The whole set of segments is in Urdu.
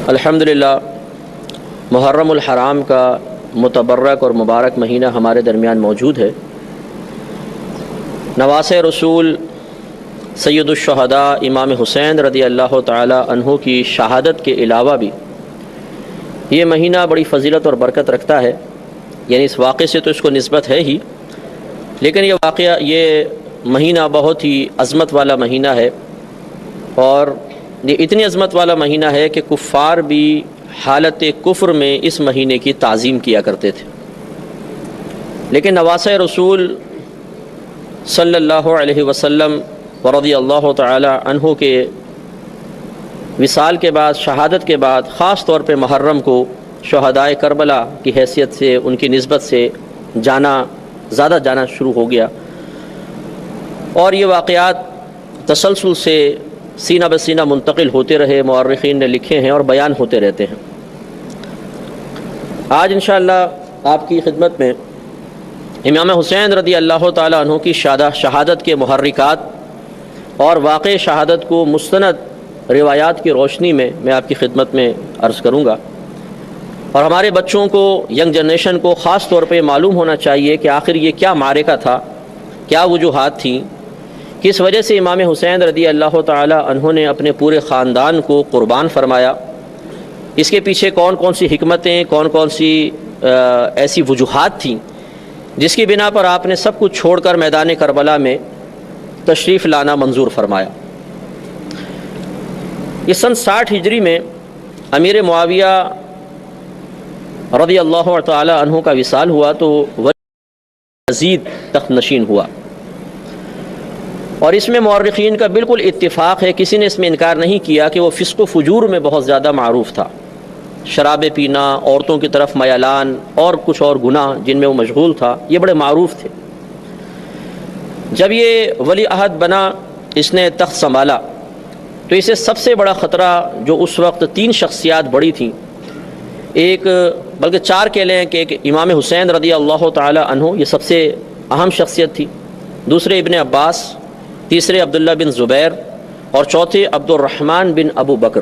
الحمدللہ محرم الحرام کا متبرک اور مبارک مہینہ ہمارے درمیان موجود ہے۔ نواسۂ رسول سید الشہداء امام حسین رضی اللہ تعالی عنہ کی شہادت کے علاوہ بھی یہ مہینہ بڑی فضیلت اور برکت رکھتا ہے، یعنی اس واقعے سے تو اس کو نسبت ہے ہی، لیکن یہ مہینہ بہت ہی عظمت والا مہینہ ہے، اور یہ اتنی عظمت والا مہینہ ہے کہ کفار بھی حالت کفر میں اس مہینے کی تعظیم کیا کرتے تھے، لیکن نواسۂ رسول صلی اللہ علیہ وسلم ورضی اللہ تعالی عنہ کے وصال کے بعد، شہادت کے بعد، خاص طور پہ محرم کو شہدائے کربلا کی حیثیت سے، ان کی نسبت سے زیادہ جانا شروع ہو گیا، اور یہ واقعات تسلسل سے سینہ بسینہ منتقل ہوتے رہے، مورخین نے لکھے ہیں اور بیان ہوتے رہتے ہیں۔ آج انشاءاللہ آپ کی خدمت میں امام حسین رضی اللہ تعالی عنہ کی شہادت کے محرکات اور واقع شہادت کو مستند روایات کی روشنی میں آپ کی خدمت میں عرض کروں گا، اور ہمارے بچوں کو، ینگ جنریشن کو خاص طور پہ معلوم ہونا چاہیے کہ آخر یہ کیا معرکہ تھا، کیا وجوہات تھیں، کس وجہ سے امام حسین رضی اللہ تعالی عنہ نے اپنے پورے خاندان کو قربان فرمایا، اس کے پیچھے کون کون سی حکمتیں، کون کون سی ایسی وجوہات تھیں جس کی بنا پر آپ نے سب کچھ چھوڑ کر میدان کربلا میں تشریف لانا منظور فرمایا۔ یہ سن 60 ہجری میں امیر معاویہ رضی اللہ تعالی عنہ کا وصال ہوا تو یزید تخت نشین ہوا، اور اس میں مورخین کا بالکل اتفاق ہے، کسی نے اس میں انکار نہیں کیا کہ وہ فسق و فجور میں بہت زیادہ معروف تھا، شراب پینا، عورتوں کی طرف میلان اور کچھ اور گناہ جن میں وہ مشغول تھا، یہ بڑے معروف تھے۔ جب یہ ولی عہد بنا، اس نے تخت سنبھالا، تو اسے سب سے بڑا خطرہ جو اس وقت 3 شخصیات بڑی تھیں، ایک بلکہ 4 کہہ لیں کہ ایک امام حسین رضی اللہ تعالی عنہ، یہ سب سے اہم شخصیت تھی، دوسرے ابن عباس، تیسرے عبداللہ بن زبیر، اور چوتھے عبد الرحمن بن ابو بکر۔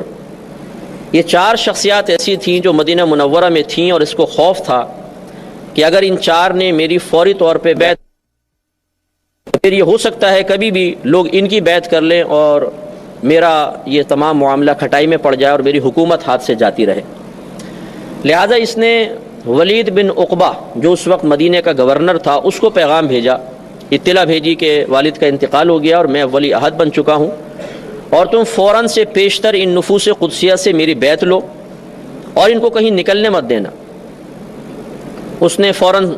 یہ 4 شخصیات ایسی تھیں جو مدینہ منورہ میں تھیں، اور اس کو خوف تھا کہ اگر ان 4 نے میری فوری طور پہ بیعت، پھر یہ ہو سکتا ہے کبھی بھی لوگ ان کی بیعت کر لیں اور میرا یہ تمام معاملہ کھٹائی میں پڑ جائے اور میری حکومت ہاتھ سے جاتی رہے۔ لہٰذا اس نے ولید بن عقبہ جو اس وقت مدینہ کا گورنر تھا، اس کو پیغام بھیجا، اطلاع بھیجی کہ والد کا انتقال ہو گیا اور میں ولی عہد بن چکا ہوں، اور تم فوراً سے پیشتر ان نفوس قدسیہ سے میری بیعت لو اور ان کو کہیں نکلنے مت دینا۔ اس نے فوراً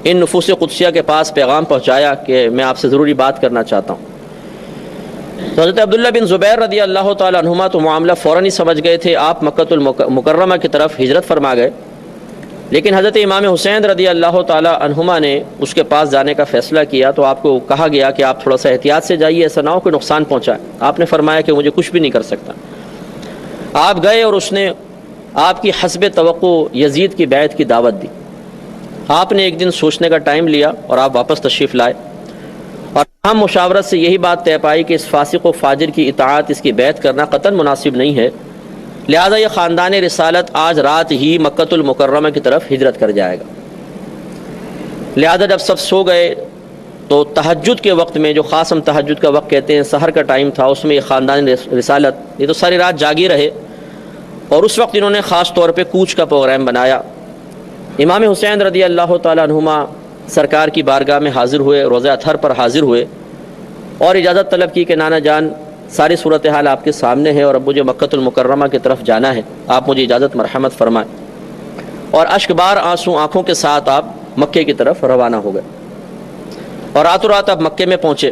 ان نفوس قدسیہ کے پاس پیغام پہنچایا کہ میں آپ سے ضروری بات کرنا چاہتا ہوں۔ تو حضرت عبداللہ بن زبیر رضی اللہ تعالی عنہما تو معاملہ فوراً ہی سمجھ گئے تھے، آپ مکۃ المکرمہ کی طرف ہجرت فرما گئے، لیکن حضرت امام حسین رضی اللہ تعالی عنہما نے اس کے پاس جانے کا فیصلہ کیا، تو آپ کو کہا گیا کہ آپ تھوڑا سا احتیاط سے جائیے، ایسا نہ ہو کہ نقصان پہنچائے۔ آپ نے فرمایا کہ مجھے کچھ بھی نہیں کر سکتا۔ آپ گئے اور اس نے آپ کی حسب توقع یزید کی بیعت کی دعوت دی۔ آپ نے ایک دن سوچنے کا ٹائم لیا اور آپ واپس تشریف لائے، اور ہم مشاورت سے یہی بات طے پائی کہ اس فاسق و فاجر کی اطاعت، اس کی بیعت کرنا قطعاً مناسب نہیں ہے، لہذا یہ خاندان رسالت آج رات ہی مکۃ المکرمہ کی طرف ہجرت کر جائے گا۔ لہذا جب سب سو گئے تو تہجد کے وقت میں، جو خاص ہم تہجد کا وقت کہتے ہیں، سحر کا ٹائم تھا، اس میں یہ خاندان رسالت یہ تو ساری رات جاگی رہے، اور اس وقت انہوں نے خاص طور پہ کوچ کا پروگرام بنایا۔ امام حسین رضی اللہ تعالی عنہما سرکار کی بارگاہ میں حاضر ہوئے، روضہ اطہر پر حاضر ہوئے، اور اجازت طلب کی کہ نانا جان، ساری صورتحال آپ کے سامنے ہے اور اب مجھے مکۃ المکرمہ کی طرف جانا ہے، آپ مجھے اجازت مرحمت فرمائیں، اور اشک بار آنسو آنکھوں کے ساتھ آپ مکے کی طرف روانہ ہو گئے، اور راتوں رات آپ مکے میں پہنچے۔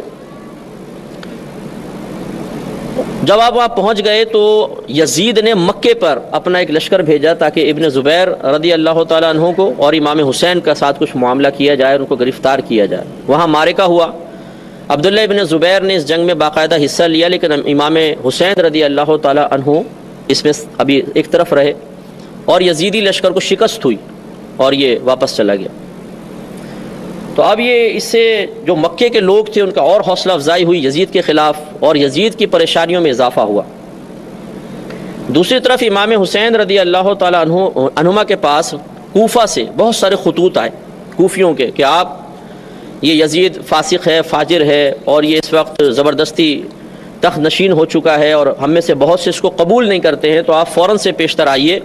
جب آپ وہاں پہنچ گئے تو یزید نے مکے پر اپنا ایک لشکر بھیجا تاکہ ابن زبیر رضی اللہ تعالیٰ عنہ کو اور امام حسین کا ساتھ کچھ معاملہ کیا جائے، ان کو گرفتار کیا جائے۔ وہاں معرکہ ہوا، عبداللہ ابن زبیر نے اس جنگ میں باقاعدہ حصہ لیا، لیکن امام حسین رضی اللہ تعالی عنہ اس میں ابھی ایک طرف رہے، اور یزیدی لشکر کو شکست ہوئی اور یہ واپس چلا گیا۔ تو اب یہ اس سے جو مکے کے لوگ تھے ان کا اور حوصلہ افزائی ہوئی یزید کے خلاف، اور یزید کی پریشانیوں میں اضافہ ہوا۔ دوسری طرف امام حسین رضی اللہ تعالیٰ عنہما کے پاس کوفہ سے بہت سارے خطوط آئے کوفیوں کے کہ آپ یہ یزید فاسق ہے، فاجر ہے، اور یہ اس وقت زبردستی تخت نشین ہو چکا ہے اور ہم میں سے بہت سے اس کو قبول نہیں کرتے ہیں، تو آپ فوراً سے پیشتر آئیے،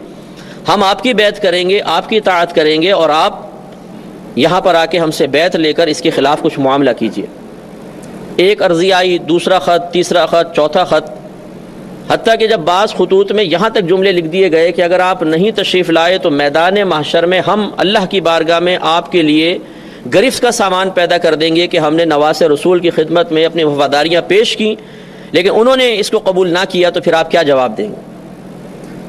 ہم آپ کی بیعت کریں گے، آپ کی اطاعت کریں گے، اور آپ یہاں پر آ کے ہم سے بیعت لے کر اس کے خلاف کچھ معاملہ کیجیے۔ ایک عرضی آئی، دوسرا خط، تیسرا خط، چوتھا خط، حتیٰ کہ جب بعض خطوط میں یہاں تک جملے لکھ دیے گئے کہ اگر آپ نہیں تشریف لائے تو میدان محشر میں ہم اللہ کی بارگاہ میں آپ کے لیے گرفت کا سامان پیدا کر دیں گے کہ ہم نے نواس رسول کی خدمت میں اپنی وفاداریاں پیش کی لیکن انہوں نے اس کو قبول نہ کیا، تو پھر آپ کیا جواب دیں گے؟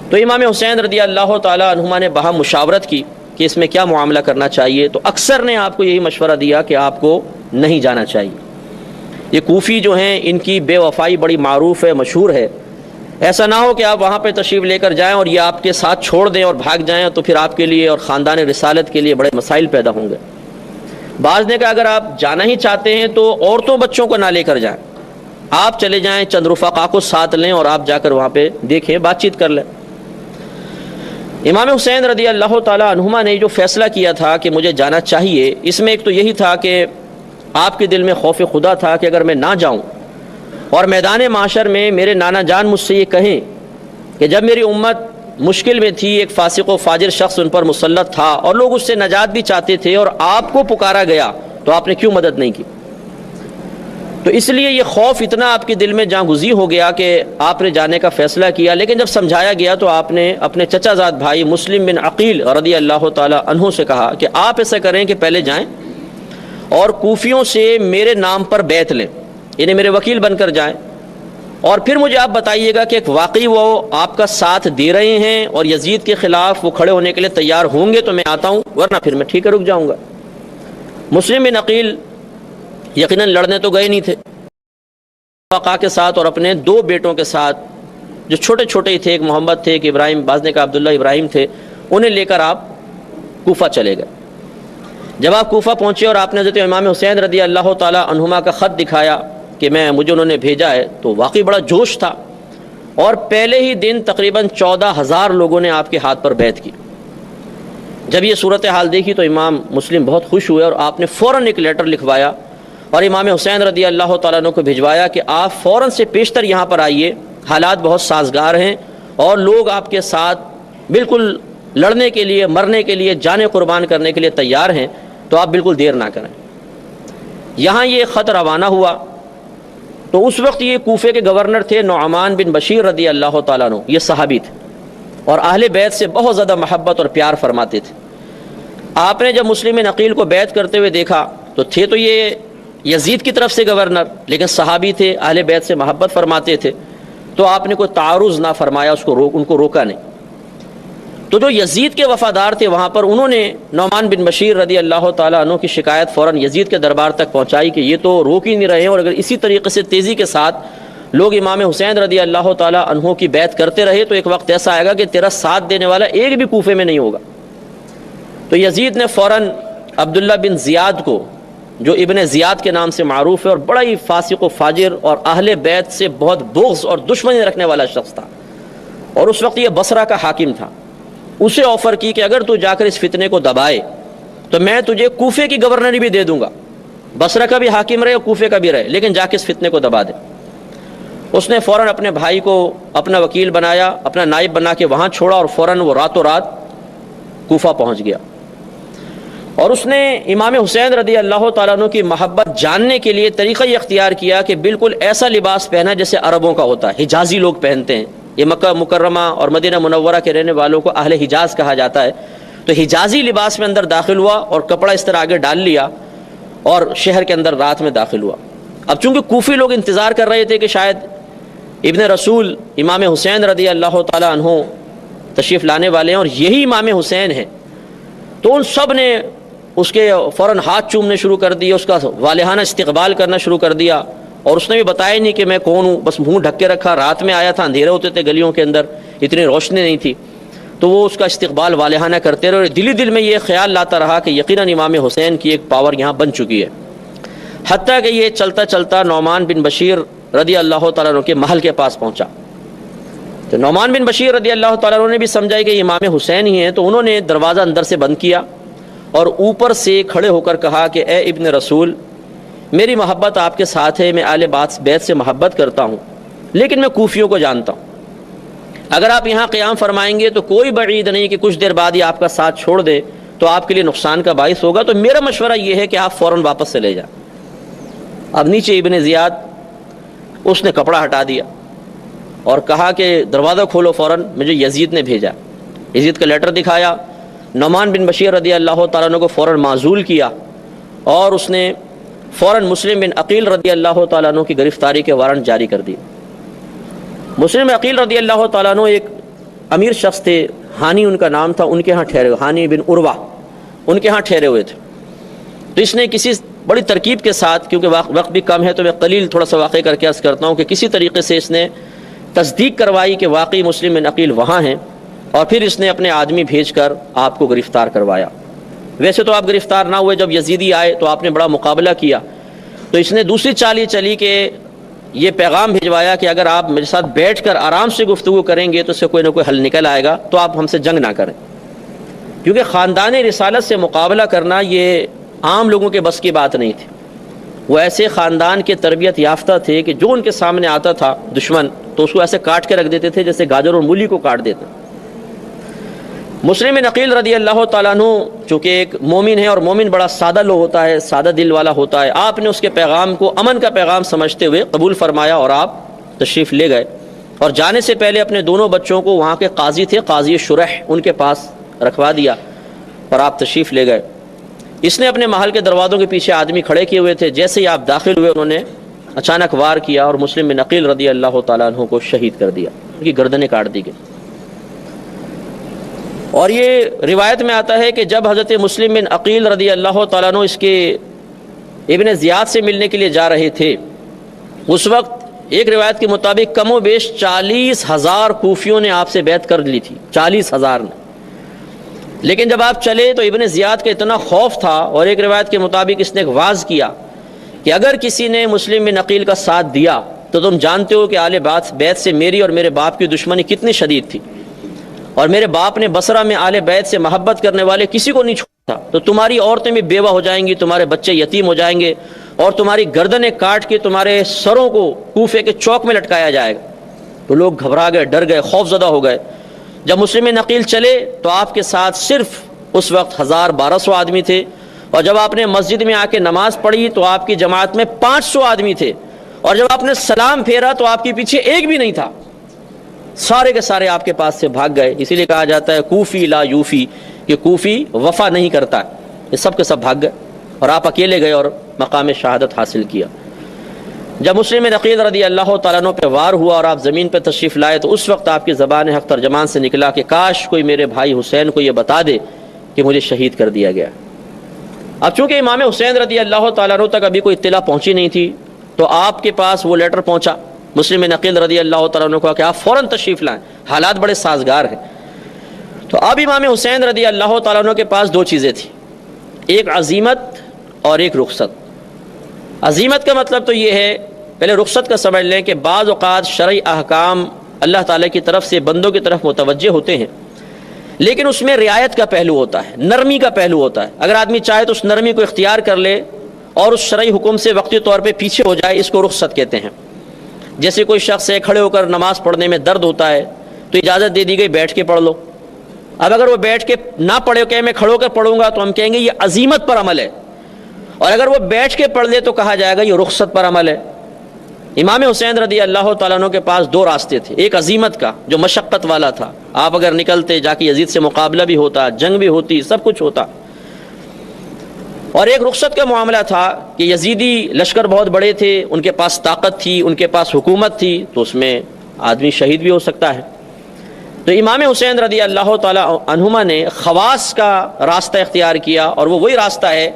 تو امام حسین رضی اللہ تعالیٰ عنہما نے باہم مشاورت کی کہ اس میں کیا معاملہ کرنا چاہیے، تو اکثر نے آپ کو یہی مشورہ دیا کہ آپ کو نہیں جانا چاہیے۔ یہ کوفی جو ہیں ان کی بے وفائی بڑی معروف ہے، مشہور ہے، ایسا نہ ہو کہ آپ وہاں پہ تشریف لے کر جائیں اور یہ آپ کے ساتھ چھوڑ دیں اور بھاگ جائیں، تو پھر آپ کے لیے اور خاندان رسالت کے لیے بڑے مسائل پیدا ہوں گے۔ بعض نے کہا اگر آپ جانا ہی چاہتے ہیں تو عورتوں بچوں کو نہ لے کر جائیں، آپ چلے جائیں، چند رفقا کو ساتھ لیں اور آپ جا کر وہاں پہ دیکھیں، بات چیت کر لیں۔ امام حسین رضی اللہ تعالیٰ عنہما نے جو فیصلہ کیا تھا کہ مجھے جانا چاہیے، اس میں ایک تو یہی تھا کہ آپ کے دل میں خوف خدا تھا کہ اگر میں نہ جاؤں اور میدان معاشر میں میرے نانا جان مجھ سے یہ کہیں کہ جب میری امت مشکل میں تھی، ایک فاسق و فاجر شخص ان پر مسلط تھا اور لوگ اس سے نجات بھی چاہتے تھے اور آپ کو پکارا گیا تو آپ نے کیوں مدد نہیں کی؟ تو اس لیے یہ خوف اتنا آپ کے دل میں جاں گزی ہو گیا کہ آپ نے جانے کا فیصلہ کیا، لیکن جب سمجھایا گیا تو آپ نے اپنے چچا زاد بھائی مسلم بن عقیل رضی اللہ تعالی عنہ سے کہا کہ آپ ایسا کریں کہ پہلے جائیں اور کوفیوں سے میرے نام پر بیعت لیں، یعنی میرے وکیل بن کر جائیں، اور پھر مجھے آپ بتائیے گا کہ واقعی وہ آپ کا ساتھ دے رہے ہیں اور یزید کے خلاف وہ کھڑے ہونے کے لیے تیار ہوں گے تو میں آتا ہوں، ورنہ پھر میں ٹھیک ہے رک جاؤں گا۔ مسلم بن عقیل یقیناً لڑنے تو گئے نہیں تھے، وقا کے ساتھ اور اپنے دو بیٹوں کے ساتھ جو چھوٹے چھوٹے ہی تھے، ایک محمد تھے، ایک ابراہیم، بعض نے کہا عبداللہ ابراہیم تھے، انہیں لے کر آپ کوفہ چلے گئے۔ جب آپ کوفہ پہنچے اور آپ نے حضرت امام حسین رضی اللہ تعالی عنہما کا خط دکھایا کہ مجھے انہوں نے بھیجا ہے، تو واقعی بڑا جوش تھا، اور پہلے ہی دن تقریباً 14,000 لوگوں نے آپ کے ہاتھ پر بیعت کی۔ جب یہ صورتحال دیکھی تو امام مسلم بہت خوش ہوئے اور آپ نے فوراً ایک لیٹر لکھوایا اور امام حسین رضی اللہ تعالیٰ عنہ کو بھجوایا کہ آپ فوراً سے پیشتر یہاں پر آئیے، حالات بہت سازگار ہیں اور لوگ آپ کے ساتھ بالکل لڑنے کے لیے، مرنے کے لیے، جانیں قربان کرنے کے لیے تیار ہیں، تو آپ بالکل دیر نہ کریں۔ یہاں یہ خط روانہ ہوا تو اس وقت یہ کوفے کے گورنر تھے نعمان بن بشیر رضی اللہ تعالیٰ عنہ، یہ صحابی تھے اور اہل بیت سے بہت زیادہ محبت اور پیار فرماتے تھے۔ آپ نے جب مسلم بن عقیل کو بیعت کرتے ہوئے دیکھا تو تھے تو یہ یزید کی طرف سے گورنر، لیکن صحابی تھے، اہل بیت سے محبت فرماتے تھے، تو آپ نے کوئی تعارض نہ فرمایا، ان کو روکا نہیں۔ تو جو یزید کے وفادار تھے وہاں پر، انہوں نے نعمان بن بشیر رضی اللہ تعالیٰ عنہ کی شکایت فوراً یزید کے دربار تک پہنچائی کہ یہ تو روک ہی نہیں رہے ہیں، اور اگر اسی طریقے سے تیزی کے ساتھ لوگ امام حسین رضی اللہ تعالیٰ عنہ کی بیعت کرتے رہے تو ایک وقت ایسا آئے گا کہ تیرا ساتھ دینے والا ایک بھی کوفے میں نہیں ہوگا۔ تو یزید نے فوراً عبداللہ بن زیاد کو، جو ابن زیاد کے نام سے معروف ہے اور بڑا ہی فاسق و فاجر اور اہل بیت سے بہت بغض اور دشمنی رکھنے والا شخص تھا، اور اس وقت یہ بصرہ کا حاکم تھا، اسے آفر کی کہ اگر تو جا کر اس فتنے کو دبائے تو میں تجھے کوفے کی گورنری بھی دے دوں گا، بصرہ کا بھی حاکم رہے اور کوفے کا بھی رہے، لیکن جا کے اس فتنے کو دبا دے۔ اس نے فوراً اپنے بھائی کو اپنا وکیل بنایا، اپنا نائب بنا کے وہاں چھوڑا، اور فوراً وہ راتوں رات کوفہ پہنچ گیا، اور اس نے امام حسین رضی اللہ تعالیٰ عنہ کی محبت جاننے کے لیے طریقہ یہ اختیار کیا کہ بالکل ایسا لباس پہنا جیسے عربوں کا ہوتا ہے، حجازی لوگ پہنتے ہیں۔ یہ مکہ مکرمہ اور مدینہ منورہ کے رہنے والوں کو اہل حجاز کہا جاتا ہے، تو حجازی لباس میں اندر داخل ہوا اور کپڑا اس طرح آگے ڈال لیا اور شہر کے اندر رات میں داخل ہوا۔ اب چونکہ کوفی لوگ انتظار کر رہے تھے کہ شاید ابن رسول امام حسین رضی اللہ تعالیٰ عنہ تشریف لانے والے ہیں اور یہی امام حسین ہیں، تو ان سب نے اس کے فوراً ہاتھ چومنے شروع کر دیے، اس کا والہانہ استقبال کرنا شروع کر دیا، اور اس نے بھی بتایا نہیں کہ میں کون ہوں، بس منہ ڈھک کے رکھا، رات میں آیا تھا، اندھیرے ہوتے تھے گلیوں کے اندر، اتنی روشنی نہیں تھی، تو وہ اس کا استقبال والہانہ کرتے رہے، اور دلی دل میں یہ خیال لاتا رہا کہ یقیناً امام حسین کی ایک پاور یہاں بن چکی ہے۔ حتیٰ کہ یہ چلتا چلتا نعمان بن بشیر رضی اللہ تعالیٰ عنہ کے محل کے پاس پہنچا، تو نعمان بن بشیر رضی اللہ تعالیٰ عنہ نے بھی سمجھا کہ امام حسین ہی ہیں، تو انہوں نے دروازہ اندر سے بند کیا اور اوپر سے کھڑے ہو کر کہا کہ اے ابن رسول، میری محبت آپ کے ساتھ ہے، میں اہل بیت سے محبت کرتا ہوں، لیکن میں کوفیوں کو جانتا ہوں، اگر آپ یہاں قیام فرمائیں گے تو کوئی بعید نہیں کہ کچھ دیر بعد ہی آپ کا ساتھ چھوڑ دے تو آپ کے لیے نقصان کا باعث ہوگا، تو میرا مشورہ یہ ہے کہ آپ فوراً واپس چلے جائیں۔ اب نیچے ابن زیاد اس نے کپڑا ہٹا دیا اور کہا کہ دروازہ کھولو فوراً، مجھے یزید نے بھیجا۔ یزید کا لیٹر دکھایا، نعمان بن بشیر رضی اللہ تعالیٰ عنہ کو فوراً معزول کیا اور اس نے فوراً مسلم بن عقیل رضی اللہ تعالیٰ عنہ کی گرفتاری کے وارنٹ جاری کر دی۔ مسلم بن عقیل رضی اللہ تعالیٰ عنہ ایک امیر شخص تھے، ہانی ان کا نام تھا، ان کے ہاں ٹھہرے ہوئے، ہانی بن عروہ ان کے ہاں ٹھہرے ہوئے تھے۔ تو اس نے کسی بڑی ترکیب کے ساتھ، کیونکہ وقت بھی کم ہے تو میں قلیل تھوڑا سا واقعہ کر کے عرض کرتا ہوں کہ کسی طریقے سے اس نے تصدیق کروائی کہ واقعی مسلم بن عقیل وہاں ہیں، اور پھر اس نے اپنے آدمی بھیج کر آپ کو گرفتار کروایا۔ ویسے تو آپ گرفتار نہ ہوئے، جب یزیدی آئے تو آپ نے بڑا مقابلہ کیا، تو اس نے دوسری چال یہ چلی کہ یہ پیغام بھجوایا کہ اگر آپ میرے ساتھ بیٹھ کر آرام سے گفتگو کریں گے تو اس سے کوئی نہ کوئی حل نکل آئے گا، تو آپ ہم سے جنگ نہ کریں، کیونکہ خاندان رسالت سے مقابلہ کرنا یہ عام لوگوں کے بس کی بات نہیں تھی۔ وہ ایسے خاندان کے تربیت یافتہ تھے کہ جو ان کے سامنے آتا تھا دشمن تو اس کو ایسے کاٹ کے رکھ دیتے تھے جیسے گاجر اور مولی کو کاٹ دیتے۔ مسلم بن عقیل رضی اللہ تعالیٰ عنہ چونکہ ایک مومن ہے، اور مومن بڑا سادہ لو ہوتا ہے، سادہ دل والا ہوتا ہے، آپ نے اس کے پیغام کو امن کا پیغام سمجھتے ہوئے قبول فرمایا اور آپ تشریف لے گئے، اور جانے سے پہلے اپنے دونوں بچوں کو وہاں کے قاضی تھے، قاضی شرح، ان کے پاس رکھوا دیا اور آپ تشریف لے گئے۔ اس نے اپنے محل کے دروازوں کے پیچھے آدمی کھڑے کیے ہوئے تھے، جیسے ہی آپ داخل ہوئے انہوں نے اچانک وار کیا اور مسلم بن عقیل رضی اللہ تعالیٰ عنہ کو شہید کر دیا، ان کی گردنیں کاٹ دی گئی۔ اور یہ روایت میں آتا ہے کہ جب حضرت مسلم بن عقیل رضی اللہ تعالیٰ عنہ اس کے ابن زیاد سے ملنے کے لیے جا رہے تھے، اس وقت ایک روایت کے مطابق کم و بیش 40,000 کوفیوں نے آپ سے بیعت کر لی تھی، 40,000 نے، لیکن جب آپ چلے تو ابن زیاد کا اتنا خوف تھا، اور ایک روایت کے مطابق اس نے ایک واعظ کیا کہ اگر کسی نے مسلم بن عقیل کا ساتھ دیا تو تم جانتے ہو کہ اہل بیت سے میری اور میرے باپ کی دشمنی کتنی شدید تھی، اور میرے باپ نے بصرہ میں اہل بیت سے محبت کرنے والے کسی کو نہیں چھوڑا، تو تمہاری عورتیں بھی بیوہ ہو جائیں گی، تمہارے بچے یتیم ہو جائیں گے، اور تمہاری گردنیں کاٹ کے تمہارے سروں کو کوفے کے چوک میں لٹکایا جائے گا۔ تو لوگ گھبرا گئے، ڈر گئے، خوف زدہ ہو گئے۔ جب مسلم بن عقیل چلے تو آپ کے ساتھ صرف اس وقت 1200 آدمی تھے، اور جب آپ نے مسجد میں آ کے نماز پڑھی تو آپ کی جماعت میں 500 آدمی تھے، اور جب آپ نے سلام پھیرا تو آپ کے پیچھے ایک بھی نہیں تھا، سارے کے سارے آپ کے پاس سے بھاگ گئے۔ اسی لیے کہا جاتا ہے کوفی لا یوفی، کہ کوفی وفا نہیں کرتا، یہ سب کے سب بھاگ گئے اور آپ اکیلے گئے اور مقام شہادت حاصل کیا۔ جب مسلم بن عقیل رضی اللہ تعالیٰ عنہ پہ وار ہوا اور آپ زمین پہ تشریف لائے تو اس وقت آپ کی زبان حق ترجمان سے نکلا کہ کاش کوئی میرے بھائی حسین کو یہ بتا دے کہ مجھے شہید کر دیا گیا۔ اب چونکہ امام حسین رضی اللہ تعالیٰ عنہ تک ابھی کوئی اطلاع پہنچی نہیں تھی تو آپ کے پاس وہ لیٹر پہنچا مسلم بن عقیل رضی اللہ تعالیٰ عنہ کو کہ آپ فوراً تشریف لائیں، حالات بڑے سازگار ہیں۔ تو اب امام حسین رضی اللہ تعالیٰ عنہ کے پاس دو چیزیں تھیں، ایک عزیمت اور ایک رخصت۔ عزیمت کا مطلب تو یہ ہے، پہلے رخصت کا سمجھ لیں کہ بعض اوقات شرعی احکام اللہ تعالیٰ کی طرف سے بندوں کی طرف متوجہ ہوتے ہیں، لیکن اس میں رعایت کا پہلو ہوتا ہے، نرمی کا پہلو ہوتا ہے۔ اگر آدمی چاہے تو اس نرمی کو اختیار کر لے اور اس شرعی حکم سے وقتی طور پہ پیچھے ہو جائے، اس کو رخصت کہتے ہیں۔ جیسے کوئی شخص ہے کھڑے ہو کر نماز پڑھنے میں درد ہوتا ہے تو اجازت دے دی گئی بیٹھ کے پڑھ لو۔ اب اگر وہ بیٹھ کے نہ پڑھے کہ میں کھڑے ہو کر پڑھوں گا تو ہم کہیں گے یہ عزیمت پر عمل ہے، اور اگر وہ بیٹھ کے پڑھ لے تو کہا جائے گا یہ رخصت پر عمل ہے۔ امام حسین رضی اللہ تعالیٰ عنہ کے پاس دو راستے تھے، ایک عزیمت کا جو مشقت والا تھا، آپ اگر نکلتے جا کے یزید سے مقابلہ بھی ہوتا، جنگ بھی ہوتی، سب کچھ ہوتا، اور ایک رخصت کا معاملہ تھا کہ یزیدی لشکر بہت بڑے تھے، ان کے پاس طاقت تھی، ان کے پاس حکومت تھی، تو اس میں آدمی شہید بھی ہو سکتا ہے۔ تو امام حسین رضی اللہ تعالیٰ عنہما نے خواص کا راستہ اختیار کیا، اور وہ وہی راستہ ہے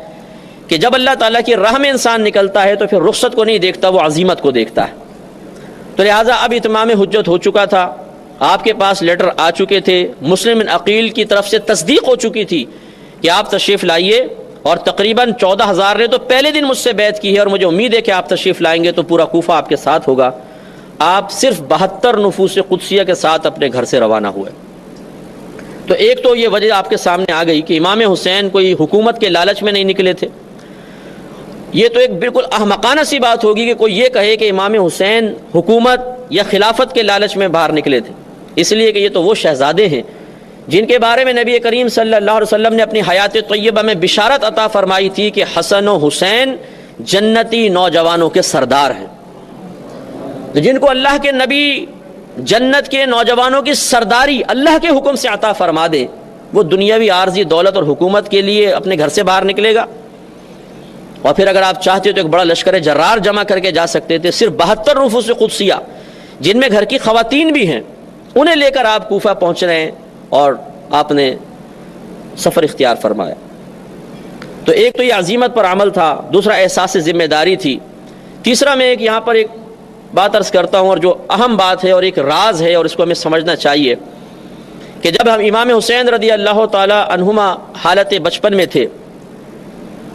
کہ جب اللہ تعالیٰ کی راہ میں انسان نکلتا ہے تو پھر رخصت کو نہیں دیکھتا، وہ عزیمت کو دیکھتا ہے۔ تو لہٰذا اب اتمام حجت ہو چکا تھا، آپ کے پاس لیٹر آ چکے تھے، مسلم بن عقیل کی طرف سے تصدیق ہو چکی تھی کہ آپ تشریف لائیے، اور تقریباً 14,000 نے تو پہلے دن مجھ سے بیعت کی ہے، اور مجھے امید ہے کہ آپ تشریف لائیں گے تو پورا کوفہ آپ کے ساتھ ہوگا۔ آپ صرف 72 نفوس قدسیہ کے ساتھ اپنے گھر سے روانہ ہوئے۔ تو ایک تو یہ وجہ آپ کے سامنے آ گئی کہ امام حسین کوئی حکومت کے لالچ میں نہیں نکلے تھے۔ یہ تو ایک بالکل احمقانہ سی بات ہوگی کہ کوئی یہ کہے کہ امام حسین حکومت یا خلافت کے لالچ میں باہر نکلے تھے، اس لیے کہ یہ تو وہ شہزادے ہیں جن کے بارے میں نبی کریم صلی اللہ علیہ وسلم نے اپنی حیات طیبہ میں بشارت عطا فرمائی تھی کہ حسن و حسین جنتی نوجوانوں کے سردار ہیں۔ جن کو اللہ کے نبی جنت کے نوجوانوں کی سرداری اللہ کے حکم سے عطا فرما دے، وہ دنیاوی عارضی دولت اور حکومت کے لیے اپنے گھر سے باہر نکلے گا؟ اور پھر اگر آپ چاہتے تو ایک بڑا لشکر جرار جمع کر کے جا سکتے تھے۔ صرف 72 نفوس قدسیہ جن میں گھر کی خواتین بھی ہیں، انہیں لے کر آپ کوفہ پہنچ رہے ہیں اور آپ نے سفر اختیار فرمایا۔ تو ایک تو یہ عزیمت پر عمل تھا، دوسرا احساس ذمہ داری تھی، تیسرا میں یہاں پر ایک بات عرض کرتا ہوں اور جو اہم بات ہے اور ایک راز ہے اور اس کو ہمیں سمجھنا چاہیے کہ جب ہم امام حسین رضی اللہ تعالی عنہما حالت بچپن میں تھے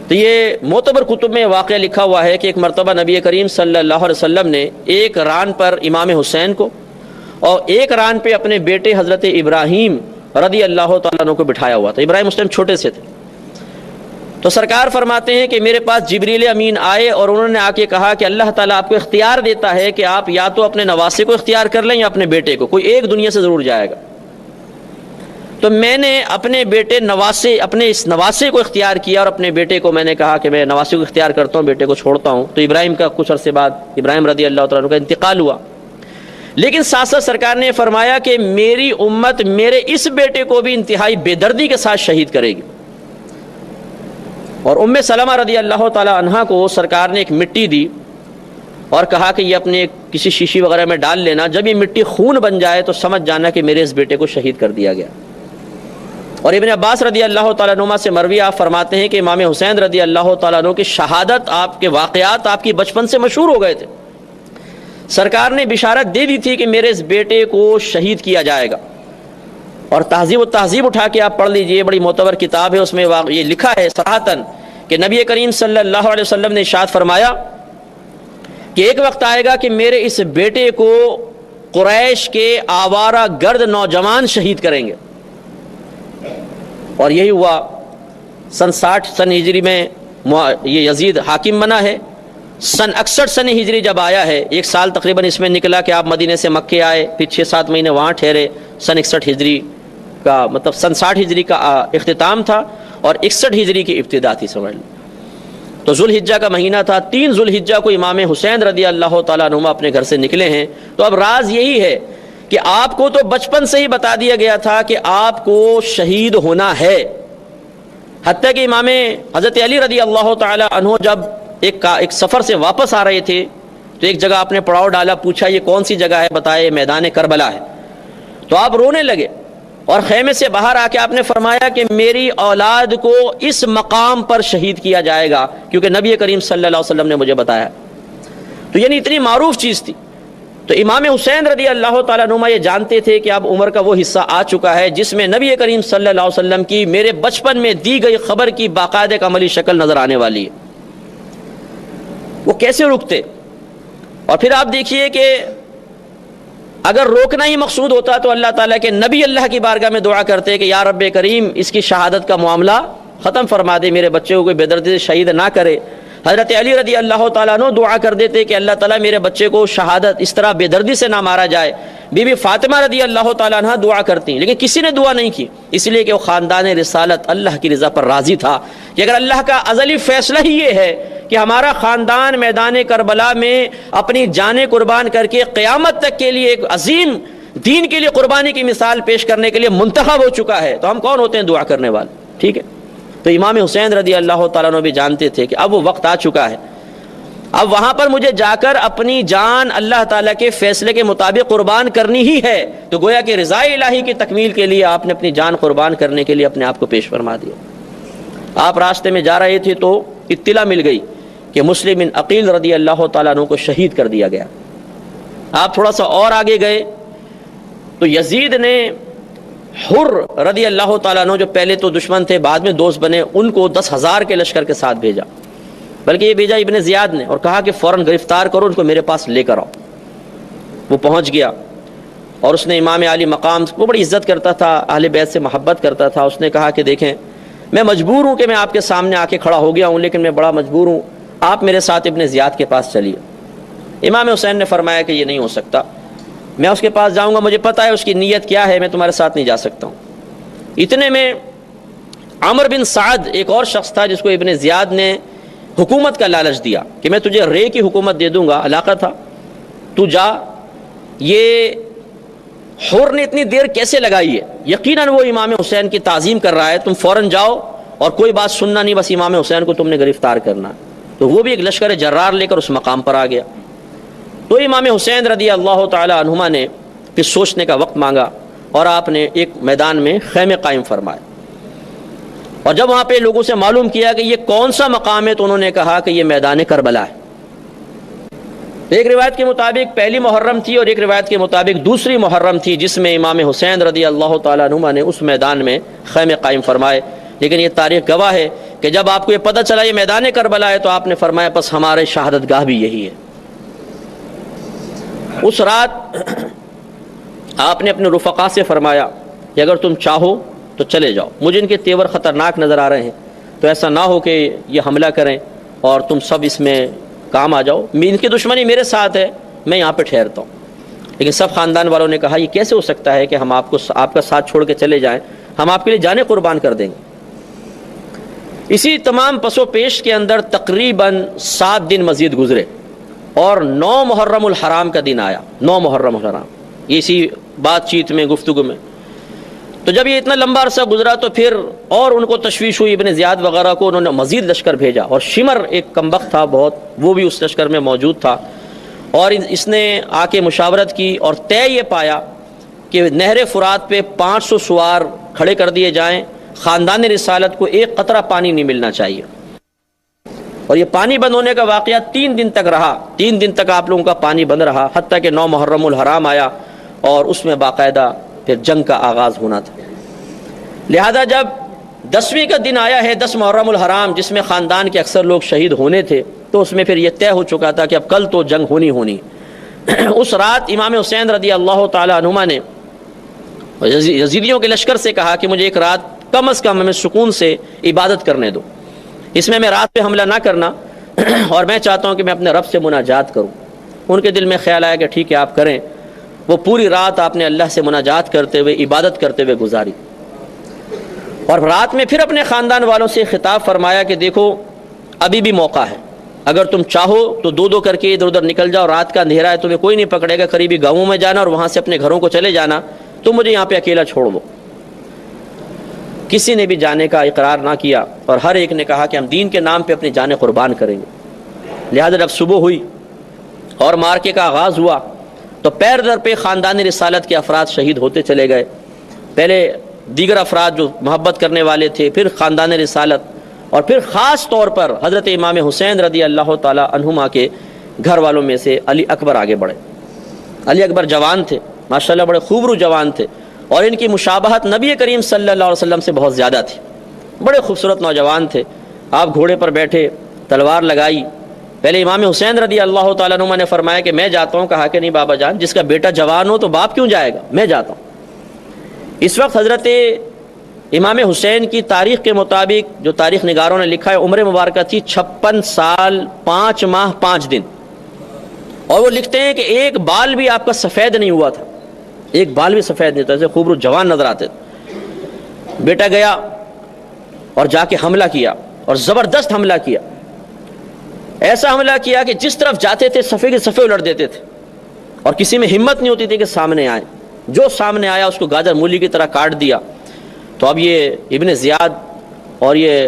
تو یہ معتبر کتب میں واقعہ لکھا ہوا ہے کہ ایک مرتبہ نبی کریم صلی اللہ علیہ وسلم نے ایک ران پر امام حسین کو اور ایک ران پہ اپنے بیٹے حضرت ابراہیم رضی اللہ تعالیٰ عنہ کو بٹھایا ہوا تھا۔ ابراہیم اس ٹائم چھوٹے سے تھے۔ تو سرکار فرماتے ہیں کہ میرے پاس جبریل امین آئے اور انہوں نے آ کے کہا کہ اللہ تعالیٰ آپ کو اختیار دیتا ہے کہ آپ یا تو اپنے نواسے کو اختیار کر لیں یا اپنے بیٹے کو، کوئی ایک دنیا سے ضرور جائے گا۔ تو میں نے اپنے اپنے اس نواسے کو اختیار کیا اور اپنے بیٹے کو میں نے کہا کہ میں نواسے کو اختیار کرتا ہوں، بیٹے کو چھوڑتا ہوں۔ تو ابراہیم کا کچھ عرصے بعد ابراہیم رضی اللہ تعالیٰ عنہ کا انتقال ہوا، لیکن ساتھ ساتھ سرکار نے فرمایا کہ میری امت میرے اس بیٹے کو بھی انتہائی بے دردی کے ساتھ شہید کرے گی۔ اور ام سلمہ رضی اللہ تعالی عنہا کو سرکار نے ایک مٹی دی اور کہا کہ یہ اپنے کسی شیشی وغیرہ میں ڈال لینا، جب یہ مٹی خون بن جائے تو سمجھ جانا کہ میرے اس بیٹے کو شہید کر دیا گیا۔ اور ابن عباس رضی اللہ تعالیٰ عنہ سے مروی آپ فرماتے ہیں کہ امام حسین رضی اللہ تعالیٰ عنہ کی شہادت، آپ کے واقعات آپ کی بچپن سے مشہور ہو گئے تھے۔ سرکار نے بشارت دے دی تھی کہ میرے اس بیٹے کو شہید کیا جائے گا۔ اور تہذیب و تہذیب اٹھا کے آپ پڑھ لیجئے، بڑی معتبر کتاب ہے، اس میں یہ لکھا ہے صراحتاً کہ نبی کریم صلی اللہ علیہ وسلم نے ارشاد فرمایا کہ ایک وقت آئے گا کہ میرے اس بیٹے کو قریش کے آوارہ گرد نوجوان شہید کریں گے۔ اور یہی ہوا۔ سن 60 ہجری میں یہ یزید حاکم بنا ہے۔ سن 61 ہجری جب آیا ہے، ایک سال تقریباً اس میں نکلا کہ آپ مدینے سے مکے آئے، پھر 6-7 مہینے وہاں ٹھہرے۔ سن 61 ہجری کا مطلب سن 60 ہجری کا اختتام تھا اور 61 ہجری کی ابتدا تھی، سمجھ لیں۔ تو ذوالحجہ کا مہینہ تھا، 3 ذوالحجہ کو امام حسین رضی اللہ تعالیٰ عنہ اپنے گھر سے نکلے ہیں۔ تو اب راز یہی ہے کہ آپ کو تو بچپن سے ہی بتا دیا گیا تھا کہ آپ کو شہید ہونا ہے۔ حتیٰ کہ امام حضرت علی رضی اللہ تعالیٰ عنہ جب ایک سفر سے واپس آ رہے تھے تو ایک جگہ آپ نے پڑاؤ ڈالا، پوچھا یہ کون سی جگہ ہے؟ بتائے میدان کربلا ہے۔ تو آپ رونے لگے اور خیمے سے باہر آ کے آپ نے فرمایا کہ میری اولاد کو اس مقام پر شہید کیا جائے گا کیونکہ نبی کریم صلی اللہ علیہ وسلم نے مجھے بتایا۔ تو یعنی اتنی معروف چیز تھی۔ تو امام حسین رضی اللہ تعالیٰ عنہ یہ جانتے تھے کہ اب عمر کا وہ حصہ آ چکا ہے جس میں نبی کریم صلی اللہ علیہ وسلم کی میرے بچپن میں دی گئی خبر کی باقاعدہ ایک عملی شکل نظر آنے والی ہے۔ وہ کیسے رکتے؟ اور پھر آپ دیکھیے کہ اگر روکنا ہی مقصود ہوتا تو اللہ تعالیٰ کے نبی اللہ کی بارگاہ میں دعا کرتے کہ یا رب کریم اس کی شہادت کا معاملہ ختم فرما دے، میرے بچے کو کوئی بے دردی سے شہید نہ کرے۔ حضرت علی رضی اللہ تعالیٰ عنہ دعا کر دیتے کہ اللہ تعالیٰ میرے بچے کو شہادت اس طرح بے دردی سے نہ مارا جائے۔ بی بی فاطمہ رضی اللہ تعالیٰ عنہ دعا کرتی، لیکن کسی نے دعا نہیں کی، اس لیے کہ وہ خاندان رسالت اللہ کی رضا پر راضی تھا کہ اگر اللہ کا ازلی فیصلہ ہی یہ ہے کہ ہمارا خاندان میدان کربلا میں اپنی جانیں قربان کر کے قیامت تک کے لیے ایک عظیم دین کے لیے قربانی کی مثال پیش کرنے کے لیے منتخب ہو چکا ہے، تو ہم کون ہوتے ہیں دعا کرنے والے؟ ٹھیک ہے۔ تو امام حسین رضی اللہ تعالیٰ عنہ بھی جانتے تھے کہ اب وہ وقت آ چکا ہے، اب وہاں پر مجھے جا کر اپنی جان اللہ تعالیٰ کے فیصلے کے مطابق قربان کرنی ہی ہے۔ تو گویا کہ رضا الہی کی تکمیل کے لیے آپ نے اپنی جان قربان کرنے کے لیے اپنے آپ کو پیش فرما دیا۔ آپ راستے میں جا رہے تھے تو اطلاع مل گئی کہ مسلم بن عقیل رضی اللہ تعالیٰ عنہ کو شہید کر دیا گیا۔ آپ تھوڑا سا اور آگے گئے تو یزید نے حر رضی اللہ تعالیٰ عنہ جو پہلے تو دشمن تھے بعد میں دوست بنے، ان کو 10,000 کے لشکر کے ساتھ بھیجا، بلکہ یہ بھیجا ابن زیاد نے اور کہا کہ فوراً گرفتار کرو ان کو، میرے پاس لے کر آؤ۔ وہ پہنچ گیا اور اس نے امام علی مقام کو بڑی عزت کرتا تھا، اہل بیت سے محبت کرتا تھا. اس نے کہا کہ دیکھیں میں مجبور ہوں کہ میں آپ کے سامنے آ کے کھڑا ہو گیا ہوں، لیکن میں بڑا مجبور ہوں، آپ میرے ساتھ ابن زیاد کے پاس چلیے. امام حسین نے فرمایا کہ یہ نہیں ہو سکتا، میں اس کے پاس جاؤں گا، مجھے پتہ ہے اس کی نیت کیا ہے، میں تمہارے ساتھ نہیں جا سکتا ہوں. اتنے میں عمر بن سعد ایک اور شخص تھا جس کو ابن زیاد نے حکومت کا لالچ دیا کہ میں تجھے رے کی حکومت دے دوں گا، علاقہ تھا، تو جا. یہ حر نے اتنی دیر کیسے لگائی ہے؟ یقیناً وہ امام حسین کی تعظیم کر رہا ہے، تم فوراً جاؤ اور کوئی بات سننا نہیں، بس امام حسین کو تم نے گرفتار کرنا. تو وہ بھی ایک لشکر جرار لے کر اس مقام پر آ گیا. تو امام حسین رضی اللہ تعالی عنہما نے پھر سوچنے کا وقت مانگا اور آپ نے ایک میدان میں خیمے قائم فرمائے. اور جب وہاں پہ لوگوں سے معلوم کیا کہ یہ کون سا مقام ہے تو انہوں نے کہا کہ یہ میدان کربلا ہے. ایک روایت کے مطابق پہلی محرم تھی اور ایک روایت کے مطابق دوسری محرم تھی جس میں امام حسین رضی اللہ تعالیٰ عنہما نے اس میدان میں خیمے قائم فرمائے. لیکن یہ تاریخ گواہ ہے کہ جب آپ کو یہ پتہ چلا یہ میدان کربلا ہے تو آپ نے فرمایا بس ہمارے شہادت گاہ بھی یہی ہے. اس رات آپ نے اپنے رفقا سے فرمایا کہ اگر تم چاہو تو چلے جاؤ، مجھے ان کے تیور خطرناک نظر آ رہے ہیں، تو ایسا نہ ہو کہ یہ حملہ کریں اور تم سب اس میں کام آ جاؤ. ان کی دشمنی میرے ساتھ ہے، میں یہاں پہ ٹھہرتا ہوں. لیکن سب خاندان والوں نے کہا یہ کیسے ہو سکتا ہے کہ ہم آپ کا ساتھ چھوڑ کے چلے جائیں، ہم آپ کے لیے جانیں قربان کر دیں گے. اسی تمام پس و پیش کے اندر تقریباً 7 دن مزید گزرے اور 9 محرم الحرام کا دن آیا. 9 محرم الحرام اسی بات چیت میں گفتگو میں. تو جب یہ اتنا لمبا عرصہ گزرا تو پھر اور ان کو تشویش ہوئی، ابن زیاد وغیرہ کو انہوں نے مزید لشکر بھیجا اور شمر ایک کمبخت تھا بہت، وہ بھی اس لشکر میں موجود تھا. اور اس نے آ کے مشاورت کی اور طے یہ پایا کہ نہر فرات پہ 500 سوار کھڑے کر دیے جائیں، خاندان رسالت کو ایک قطرہ پانی نہیں ملنا چاہیے. اور یہ پانی بند ہونے کا واقعہ 3 دن تک رہا. 3 دن تک آپ لوگوں کا پانی بند رہا، حتیٰ کہ 9 محرم الحرام آیا اور اس میں باقاعدہ پھر جنگ کا آغاز ہونا تھا. لہذا جب 10ویں کا دن آیا ہے 10 محرم الحرام جس میں خاندان کے اکثر لوگ شہید ہونے تھے، تو اس میں پھر یہ طے ہو چکا تھا کہ اب کل تو جنگ ہونی. اس رات امام حسین رضی اللہ تعالی عنہما نے یزیدیوں کے لشکر سے کہا کہ مجھے ایک رات کم از کم ہمیں سکون سے عبادت کرنے دو، اس میں رات پہ حملہ نہ کرنا، اور میں چاہتا ہوں کہ میں اپنے رب سے مناجات کروں. ان کے دل میں خیال آیا کہ ٹھیک ہے آپ کریں. وہ پوری رات آپ نے اللہ سے مناجات کرتے ہوئے عبادت کرتے ہوئے گزاری. اور رات میں پھر اپنے خاندان والوں سے خطاب فرمایا کہ دیکھو ابھی بھی موقع ہے، اگر تم چاہو تو 2 کر کے ادھر ادھر نکل جاؤ، رات کا اندھیرا ہے، تمہیں کوئی نہیں پکڑے گا، قریبی گاؤں میں جانا اور وہاں سے اپنے گھروں کو چلے جانا، تم مجھے یہاں پہ اکیلا چھوڑ دو. کسی نے بھی جانے کا اقرار نہ کیا اور ہر ایک نے کہا کہ ہم دین کے نام پہ اپنی جانیں قربان کریں گے. لہذا جب صبح ہوئی اور مارکے کا آغاز ہوا تو پیر در پہ خاندان رسالت کے افراد شہید ہوتے چلے گئے. پہلے دیگر افراد جو محبت کرنے والے تھے، پھر خاندان رسالت، اور پھر خاص طور پر حضرت امام حسین رضی اللہ تعالی عنہما کے گھر والوں میں سے علی اکبر آگے بڑھے. علی اکبر جوان تھے، ماشاءاللہ بڑے خوبرو جوان تھے، اور ان کی مشابہت نبی کریم صلی اللہ علیہ وسلم سے بہت زیادہ تھی. بڑے خوبصورت نوجوان تھے. آپ گھوڑے پر بیٹھے، تلوار لگائی. پہلے امام حسین رضی اللہ تعالیٰ عنہ نے فرمایا کہ میں جاتا ہوں. کہا کہ نہیں بابا جان، جس کا بیٹا جوان ہو تو باپ کیوں جائے گا، میں جاتا ہوں. اس وقت حضرت امام حسین کی تاریخ کے مطابق جو تاریخ نگاروں نے لکھا ہے، عمر مبارکہ تھی 56 سال 5 ماہ 5 دن. اور وہ لکھتے ہیں کہ ایک بال بھی آپ کا سفید نہیں ہوا تھا، ایک بال بھی سفید نہیں تھا، ایسے خوبرو جوان نظر آتے تھے. بیٹا گیا اور جا کے حملہ کیا، اور زبردست حملہ کیا. ایسا حملہ کیا کہ جس طرف جاتے تھے صفے کے صفے الٹ دیتے تھے، اور کسی میں ہمت نہیں ہوتی تھی کہ سامنے آئے. جو سامنے آیا اس کو گاجر مولی کی طرح کاٹ دیا. تو اب یہ ابن زیاد اور یہ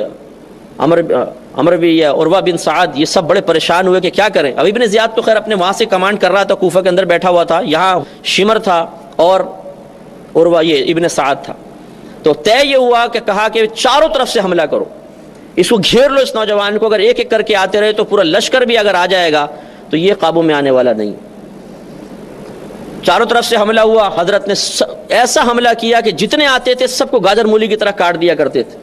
عمر بھی یا عروہ بن سعد یہ سب بڑے پریشان ہوئے کہ کیا کریں. اب ابن زیاد تو خیر اپنے وہاں سے کمانڈ کر رہا تھا، کوفہ کے اندر بیٹھا ہوا تھا، یہاں شمر تھا اور عروہ یہ ابن سعد تھا. تو طے یہ ہوا کہ کہا کہ چاروں طرف سے حملہ کرو، اس کو گھیر لو. اس نوجوان کو اگر ایک ایک کر کے آتے رہے تو پورا لشکر بھی اگر آ جائے گا تو یہ قابو میں آنے والا نہیں. چاروں طرف سے حملہ ہوا. حضرت نے ایسا حملہ کیا کہ جتنے آتے تھے سب کو گاجر مولی کی طرح کاٹ دیا کرتے تھے.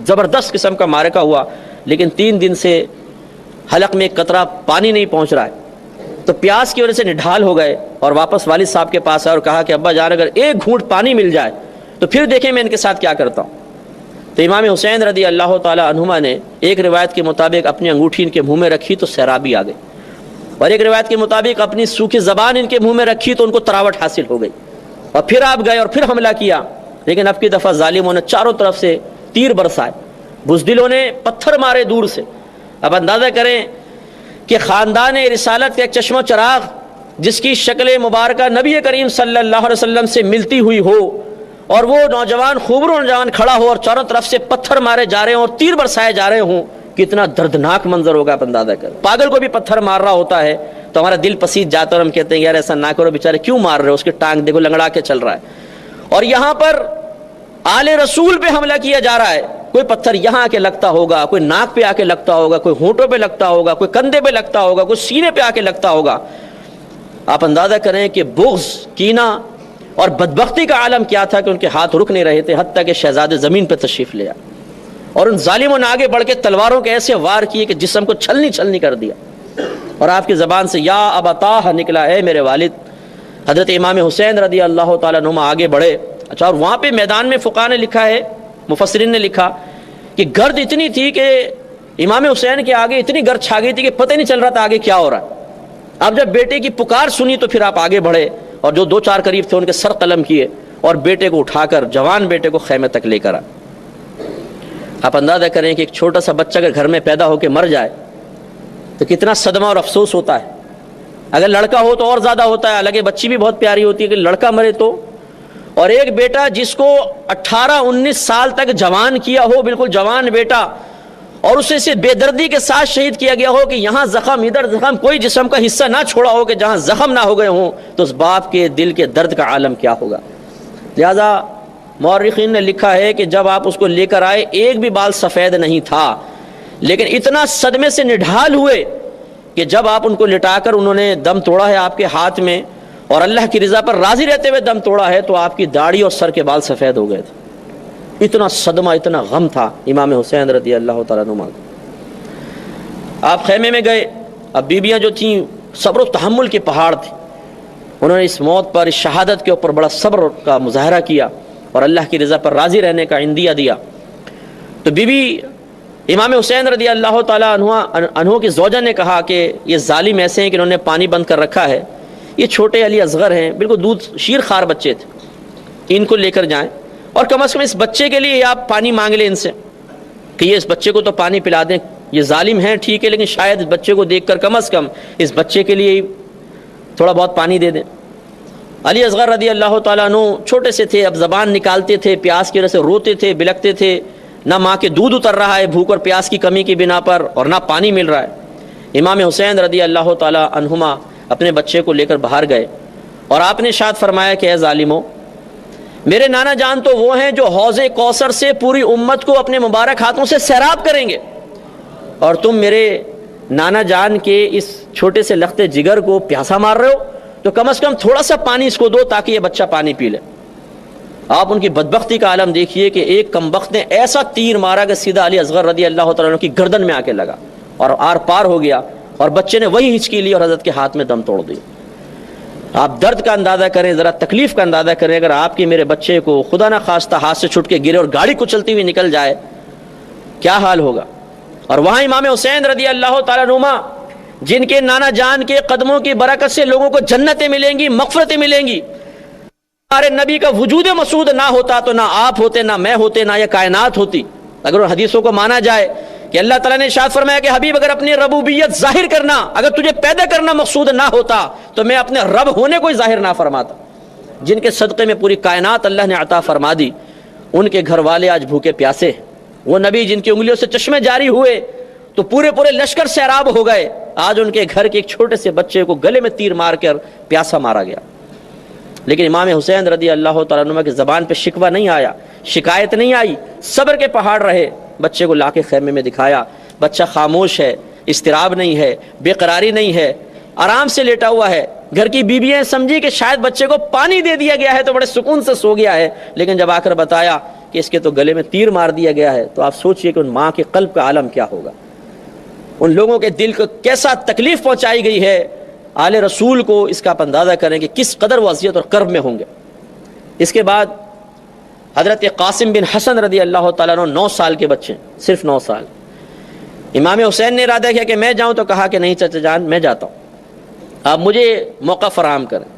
زبردست قسم کا معرکہ ہوا، لیکن 3 دن سے حلق میں ایک قطرہ پانی نہیں پہنچ رہا ہے. تو پیاس کی وجہ سے نڈھال ہو گئے اور واپس والد صاحب کے پاس آئے اور کہا کہ ابا جان اگر ایک گھونٹ پانی مل جائے تو پھر دیکھیں میں ان کے ساتھ کیا کرتا ہوں۔ تو امام حسین رضی اللہ تعالی عنہما نے ایک روایت کے مطابق اپنی انگوٹھی ان کے منہ میں رکھی تو سیرابی آ گئی، اور ایک روایت کے مطابق اپنی سوکھی زبان ان کے منہ میں رکھی تو ان کو تراوٹ حاصل ہو گئی، اور پھر آپ گئے اور پھر حملہ کیا، لیکن اب کی دفعہ ظالموں نے چاروں طرف سے تیر برسائے، بزدلوں نے پتھر مارے دور سے۔ اب اندازہ کریں کہ خاندان رسالت کا ایک چشم و چراغ جس کی شکل مبارکہ نبی کریم صلی اللہ علیہ وسلم سے ملتی ہوئی ہو، اور وہ نوجوان خوبرو نوجوان کھڑا ہو اور چاروں طرف سے پتھر مارے جا رہے ہوں اور تیر برسائے جا رہے ہوں، کتنا دردناک منظر ہوگا آپ اندازہ کر۔ پاگل کو بھی پتھر مار رہا ہوتا ہے تو ہمارا دل پسیج جاتا ہے اور ہم کہتے ہیں یار ایسا نہ کرو، بیچارے کیوں مار رہے ہو، اس کی ٹانگ دیکھو لنگڑا کے چل رہا ہے۔ اور یہاں پر آل رسول پہ حملہ کیا جا رہا ہے، کوئی پتھر یہاں آ کے لگتا ہوگا، کوئی ناک پہ آ کے لگتا ہوگا، کوئی ہونٹوں پہ لگتا ہوگا، کوئی کندھے پہ لگتا ہوگا، کوئی سینے پہ آ کے لگتا ہوگا۔ آپ اندازہ کریں کہ بغض، کینہ اور بدبختی کا عالم کیا تھا کہ ان کے ہاتھ رک نہیں رہے تھے، حتیٰ کہ شہزادے زمین پہ تشریف لے آئے اور ان ظالموں نے آگے بڑھ کے تلواروں کے ایسے وار کیے کہ جسم کو چھلنی چھلنی کر دیا، اور آپ کی زبان سے یا ابتاہ نکلا، اے میرے والد۔ حضرت امام حسین رضی اللہ تعالیٰ عنہ آگے بڑھے۔ اچھا، اور وہاں پہ میدان میں فقہاء نے لکھا ہے، مفسرین نے لکھا کہ گرد اتنی تھی کہ امام حسین کے آگے اتنی گرد چھا گئی تھی کہ پتہ نہیں چل رہا تھا آگے کیا ہو رہا ہے۔ اب جب بیٹے کی پکار سنی تو پھر آپ آگے بڑھے اور جو دو چار قریب تھے ان کے سر قلم کیے اور بیٹے کو اٹھا کر، جوان بیٹے کو خیمے تک لے کر آئے۔ آپ اندازہ کریں کہ ایک چھوٹا سا بچہ اگر گھر میں پیدا ہو کے مر جائے تو کتنا صدمہ اور افسوس ہوتا ہے۔ اگر لڑکا ہو تو اور زیادہ ہوتا ہے، حالانکہ بچی بھی بہت پیاری ہوتی ہے، کہ لڑکا مرے تو۔ اور ایک بیٹا جس کو 18-19 سال تک جوان کیا ہو، بالکل جوان بیٹا، اور اسے سے بے دردی کے ساتھ شہید کیا گیا ہو کہ یہاں زخم ادھر زخم، کوئی جسم کا حصہ نہ چھوڑا ہو کہ جہاں زخم نہ ہو گئے ہوں، تو اس باپ کے دل کے درد کا عالم کیا ہوگا۔ لہذا مورخین نے لکھا ہے کہ جب آپ اس کو لے کر آئے ایک بھی بال سفید نہیں تھا، لیکن اتنا صدمے سے نڈھال ہوئے کہ جب آپ ان کو لٹا کر انہوں نے دم توڑا ہے آپ کے ہاتھ میں، اور اللہ کی رضا پر راضی رہتے ہوئے دم توڑا ہے، تو آپ کی داڑھی اور سر کے بال سفید ہو گئے تھے۔ اتنا صدمہ، اتنا غم تھا امام حسین رضی اللہ تعالیٰ عنہ کو۔ آپ خیمے میں گئے، اب بیویاں جو تھیں صبر و تحمل کے پہاڑ تھے، انہوں نے اس موت پر، اس شہادت کے اوپر بڑا صبر کا مظاہرہ کیا اور اللہ کی رضا پر راضی رہنے کا عندیہ دیا۔ تو بی بی امام حسین رضی اللہ تعالیٰ عنہ کی زوجہ نے کہا کہ یہ ظالم ایسے ہیں کہ انہوں نے پانی بند کر رکھا ہے، یہ چھوٹے علی اصغر ہیں، بالکل دودھ شیر خوار بچے تھے، ان کو لے کر جائیں اور کم از کم اس بچے کے لیے آپ پانی مانگ لیں ان سے کہ یہ اس بچے کو تو پانی پلا دیں۔ یہ ظالم ہیں ٹھیک ہے، لیکن شاید اس بچے کو دیکھ کر کم از کم اس بچے کے لیے تھوڑا بہت پانی دے دیں۔ علی اصغر رضی اللہ تعالیٰ عنہ چھوٹے سے تھے، اب زبان نکالتے تھے، پیاس کی وجہ سے روتے تھے، بلکتے تھے، نہ ماں کے دودھ اتر رہا ہے بھوک اور پیاس کی کمی کی بنا پر، اور نہ پانی مل رہا ہے۔ امام حسین رضی اللہ تعالیٰ عنہما اپنے بچے کو لے کر باہر گئے اور آپ نے ارشاد فرمایا کہ اے ظالموں، میرے نانا جان تو وہ ہیں جو حوض کوثر سے پوری امت کو اپنے مبارک ہاتھوں سے سیراب کریں گے، اور تم میرے نانا جان کے اس چھوٹے سے لخت جگر کو پیاسا مار رہے ہو، تو کم از کم تھوڑا سا پانی اس کو دو تاکہ یہ بچہ پانی پی لے۔ آپ ان کی بدبختی کا عالم دیکھیے کہ ایک کمبخت نے ایسا تیر مارا کہ سیدھا علی اصغر رضی اللہ تعالیٰ عنہ کی گردن میں آ کے لگا اور آر پار ہو گیا، اور بچے نے وہی ہچکی لی اور حضرت کے ہاتھ میں دم توڑ دی۔ آپ درد کا اندازہ کریں، ذرا تکلیف کا اندازہ کریں، اگر آپ کے میرے بچے کو خدا نہ خواستہ ہاتھ سے چھٹ کے گرے اور گاڑی کچلتی ہوئی نکل جائے کیا حال ہوگا۔ اور وہاں امام حسین رضی اللہ تعالیٰ عنہ جن کے نانا جان کے قدموں کی برکت سے لوگوں کو جنتیں ملیں گی، مغفرتیں ملیں گی۔ ہمارے نبی کا وجود مسعود نہ ہوتا تو نہ آپ ہوتے، نہ میں ہوتے، نہ یہ کائنات ہوتی۔ اگر ان حدیثوں کو مانا جائے کہ اللہ تعالیٰ نے ارشاد فرمایا کہ حبیب اگر اپنی ربوبیت ظاہر کرنا، اگر تجھے پیدا کرنا مقصود نہ ہوتا تو میں اپنے رب ہونے کو ظاہر نہ فرماتا۔ جن کے صدقے میں پوری کائنات اللہ نے عطا فرما دی، ان کے گھر والے آج بھوکے پیاسے ہیں۔ وہ نبی جن کی انگلیوں سے چشمے جاری ہوئے تو پورے لشکر سیراب ہو گئے، آج ان کے گھر کے ایک چھوٹے سے بچے کو گلے میں تیر مار کر پیاسا مارا گیا۔ لیکن امام حسین رضی اللہ تعالیٰ عنہ کی زبان پہ شکوہ نہیں آیا، شکایت نہیں آئی، صبر کے پہاڑ رہے۔ بچے کو لا کے خیمے میں دکھایا، بچہ خاموش ہے، اضطراب نہیں ہے، بے قراری نہیں ہے، آرام سے لیٹا ہوا ہے۔ گھر کی بیویاں سمجھی کہ شاید بچے کو پانی دے دیا گیا ہے تو بڑے سکون سے سو گیا ہے، لیکن جب آ کر بتایا کہ اس کے تو گلے میں تیر مار دیا گیا ہے، تو آپ سوچئے کہ ان ماں کے قلب کا عالم کیا ہوگا، ان لوگوں کے دل کو کیسا تکلیف پہنچائی گئی ہے آل رسول کو اس کا آپ اندازہ کریں کہ کس قدر وہ اذیت اور کرب میں ہوں گے۔ اس کے بعد حضرت قاسم بن حسن رضی اللہ تعالیٰ عنہ 9 سال کے بچے، صرف 9 سال۔ امام حسین نے ارادہ کیا کہ میں جاؤں، تو کہا کہ نہیں چچا جان میں جاتا ہوں، آپ مجھے موقع فراہم کریں۔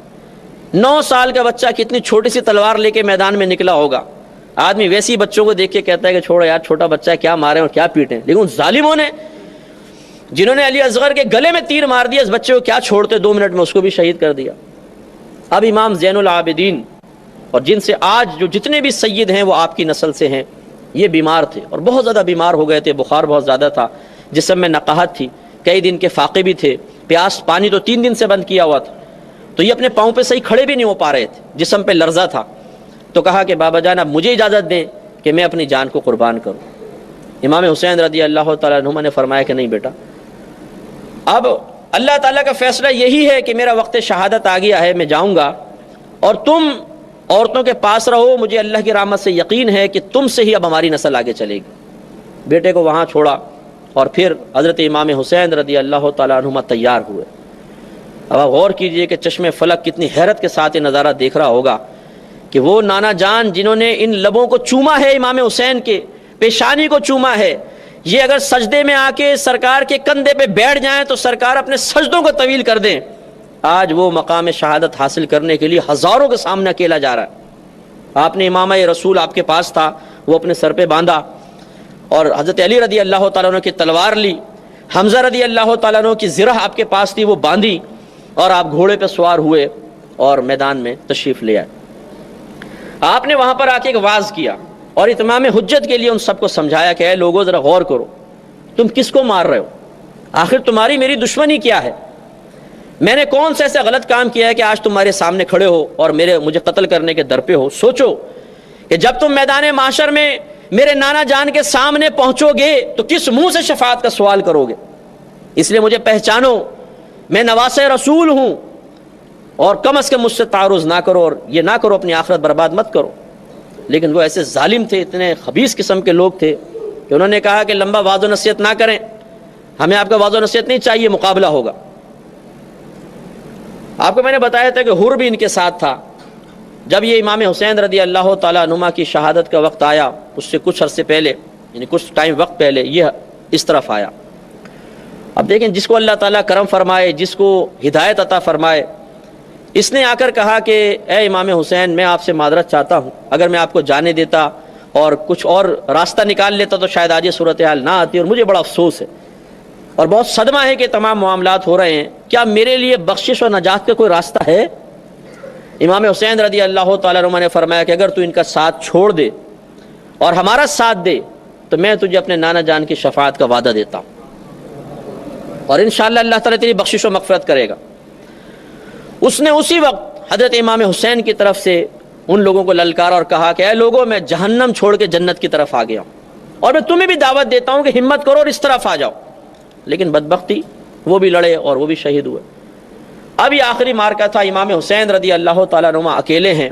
9 سال کا بچہ کتنی چھوٹی سی تلوار لے کے میدان میں نکلا ہوگا۔ آدمی ویسی بچوں کو دیکھ کے کہتا ہے کہ چھوڑو یار، چھوٹا بچہ ہے، کیا ماریں اور کیا پیٹیں، لیکن ان ظالموں نے جنہوں نے علی اصغر کے گلے میں تیر مار دیا، اس بچے کو کیا چھوڑتے، 2 منٹ میں اس کو بھی شہید کر دیا۔ اب امام زین العابدین اور جن سے آج جو جتنے بھی سید ہیں وہ آپ کی نسل سے ہیں، یہ بیمار تھے اور بہت زیادہ بیمار ہو گئے تھے، بخار بہت زیادہ تھا، جسم میں نقاہت تھی، کئی دن کے فاقے بھی تھے، پیاس پانی تو 3 دن سے بند کیا ہوا تھا، تو یہ اپنے پاؤں پہ صحیح کھڑے بھی نہیں ہو پا رہے تھے، جسم پہ لرزہ تھا۔ تو کہا کہ بابا جان اب مجھے اجازت دیں کہ میں اپنی جان کو قربان کروں۔ امام حسین رضی اللہ تعالیٰ عنہ نے فرمایا کہ نہیں بیٹا، اب اللہ تعالیٰ کا فیصلہ یہی ہے کہ میرا وقت شہادت آ گیا ہے، میں جاؤں گا اور تم عورتوں کے پاس رہو، مجھے اللہ کی رحمت سے یقین ہے کہ تم سے ہی اب ہماری نسل آگے چلے گی۔ بیٹے کو وہاں چھوڑا اور پھر حضرت امام حسین رضی اللہ تعالیٰ عنہ تیار ہوئے۔ اب آپ غور کیجئے کہ چشم فلک کتنی حیرت کے ساتھ یہ نظارہ دیکھ رہا ہوگا کہ وہ نانا جان جنہوں نے ان لبوں کو چوما ہے، امام حسین کے پیشانی کو چوما ہے، یہ اگر سجدے میں آ کے سرکار کے کندھے پہ بیٹھ جائیں تو سرکار اپنے سجدوں کو طویل کر دیں۔ آج وہ مقام شہادت حاصل کرنے کے لیے ہزاروں کے سامنے اکیلا جا رہا ہے۔ آپ نے امامہ رسول آپ کے پاس تھا، وہ اپنے سر پہ باندھا، اور حضرت علی رضی اللہ تعالیٰ عنہ کی تلوار لی، حمزہ رضی اللہ تعالیٰ عنہ کی زرہ آپ کے پاس تھی، وہ باندھی، اور آپ گھوڑے پہ سوار ہوئے اور میدان میں تشریف لے آئے۔ آپ نے وہاں پر آ کے ایک واعظ کیا اور اتمام حجت کے لیے ان سب کو سمجھایا کہ اے لوگوں ذرا غور کرو، تم کس کو مار رہے ہو؟ آخر تمہاری میری دشمنی کیا ہے؟ میں نے کون سے ایسا غلط کام کیا ہے کہ آج تمہارے سامنے کھڑے ہو اور مجھے قتل کرنے کے در پہ ہو؟ سوچو کہ جب تم میدان معاشر میں میرے نانا جان کے سامنے پہنچو گے تو کس منہ سے شفاعت کا سوال کرو گے؟ اس لیے مجھے پہچانو، میں نواس رسول ہوں، اور کم از کم مجھ سے تعارض نہ کرو، اور یہ نہ کرو اپنی آخرت برباد مت کرو۔ لیکن وہ ایسے ظالم تھے، اتنے خبیث قسم کے لوگ تھے کہ انہوں نے کہا کہ لمبا وعظ و نصیحت نہ کریں، ہمیں آپ کا وعظ و نصیحت نہیں چاہیے، مقابلہ ہوگا۔ آپ کو میں نے بتایا تھا کہ حر بھی ان کے ساتھ تھا۔ جب یہ امام حسین رضی اللہ تعالیٰ عنہ کی شہادت کا وقت آیا، اس سے کچھ عرصے پہلے، یعنی کچھ ٹائم وقت پہلے، یہ اس طرف آیا۔ اب دیکھیں، جس کو اللہ تعالیٰ کرم فرمائے، جس کو ہدایت عطا فرمائے، اس نے آ کر کہا کہ اے امام حسین، میں آپ سے معذرت چاہتا ہوں، اگر میں آپ کو جانے دیتا اور کچھ اور راستہ نکال لیتا تو شاید آج یہ صورتحال نہ آتی، اور مجھے بڑا افسوس ہے اور بہت صدمہ ہے کہ تمام معاملات ہو رہے ہیں، کیا میرے لیے بخشش اور نجات کا کوئی راستہ ہے؟ امام حسین رضی اللہ تعالیٰ عنہ نے فرمایا کہ اگر تو ان کا ساتھ چھوڑ دے اور ہمارا ساتھ دے تو میں تجھے اپنے نانا جان کی شفاعت کا وعدہ دیتا ہوں، اور انشاءاللہ اللہ تعالیٰ تیری بخشش و مغفرت کرے گا۔ اس نے اسی وقت حضرت امام حسین کی طرف سے ان لوگوں کو للکارا اور کہا کہ اے لوگوں، میں جہنم چھوڑ کے جنت کی طرف آ گیا ہوں، اور میں تمہیں بھی دعوت دیتا ہوں کہ ہمت کرو اور اس طرف آ جاؤ۔ لیکن بدبختی، وہ بھی لڑے اور وہ بھی شہید ہوئے۔ اب یہ آخری معرکہ تھا۔ امام حسین رضی اللہ تعالیٰ عنہ اکیلے ہیں،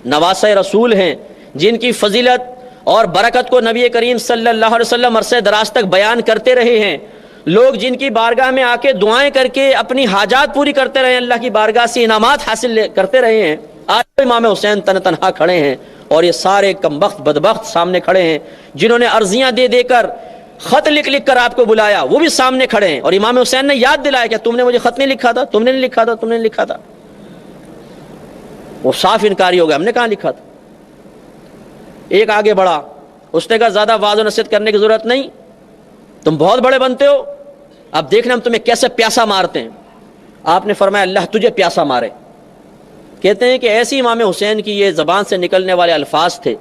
نواسہ رسول ہیں، جن کی فضیلت اور برکت کو نبی کریم صلی اللہ علیہ وسلم عرصہ دراز تک بیان کرتے رہے ہیں۔ لوگ جن کی بارگاہ میں آ کے دعائیں کر کے اپنی حاجات پوری کرتے رہے ہیں، اللہ کی بارگاہ سے انعامات حاصل کرتے رہے ہیں، آج امام حسین تنہا کھڑے ہیں، اور یہ سارے کمبخت بدبخت سامنے کھڑے ہیں جنہوں نے عرضیاں دے دے کر، خط لکھ کر آپ کو بلایا، وہ بھی سامنے کھڑے ہیں، اور امام حسین نے یاد دلایا کہ تم نے مجھے خط نہیں لکھا تھا، تم نے نہیں لکھا تھا، تم نے نہیں لکھا تھا۔ وہ صاف انکاری ہو گیا، ہم نے کہاں لکھا تھا۔ ایک آگے بڑھا، اس نے کہا زیادہ وعظ و نصیحت کرنے کی ضرورت نہیں، تم بہت بڑے بنتے ہو، اب دیکھنا ہم تمہیں کیسے پیاسا مارتے ہیں۔ آپ نے فرمایا اللہ تجھے پیاسا مارے۔ کہتے ہیں کہ ایسی امام حسین کی یہ زبان سے نکلنے والے الفاظ تھے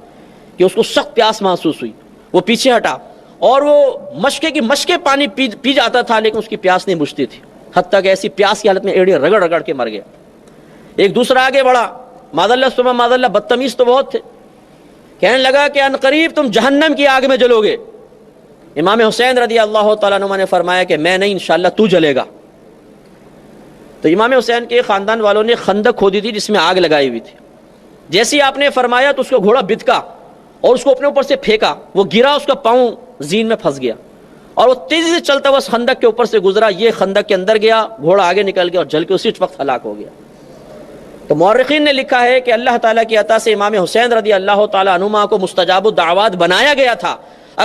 کہ اس کو سخت پیاس محسوس ہوئی، وہ پیچھے ہٹا اور وہ مشکے پانی پی جاتا تھا، لیکن اس کی پیاس نہیں بجھتی تھی، حتیٰ کہ ایسی پیاس کی حالت میں ایڑی رگڑ رگڑ کے مر گیا۔ ایک دوسرا آگے بڑھا، معاذ اللہ بدتمیز تو بہت تھے، کہنے لگا کہ عنقریب تم جہنم کی آگ میں جلو گے۔ امام حسین رضی اللہ تعالیٰ عنہ نے فرمایا کہ میں نہیں، انشاءاللہ تو جلے گا۔ تو امام حسین کے خاندان والوں نے خندق کھودی تھی جس میں آگ لگائی ہوئی تھی، جیسے ہی آپ نے فرمایا تو اس کو گھوڑا بتکا اور اس کو اپنے اوپر سے پھینکا، وہ گرا، اس کا پاؤں زین میں پھنس گیا، اور وہ تیزی سے چلتا ہوا اس خندق کے اوپر سے گزرا، یہ خندق کے اندر گیا، گھوڑا آگے نکل گیا اور جل کے اسی وقت ہلاک ہو گیا۔ تو مورخین نے لکھا ہے کہ اللہ تعالیٰ کی عطا سے امام حسین رضی اللہ تعالیٰ عنہما کو مستجاب الدعوات بنایا گیا تھا۔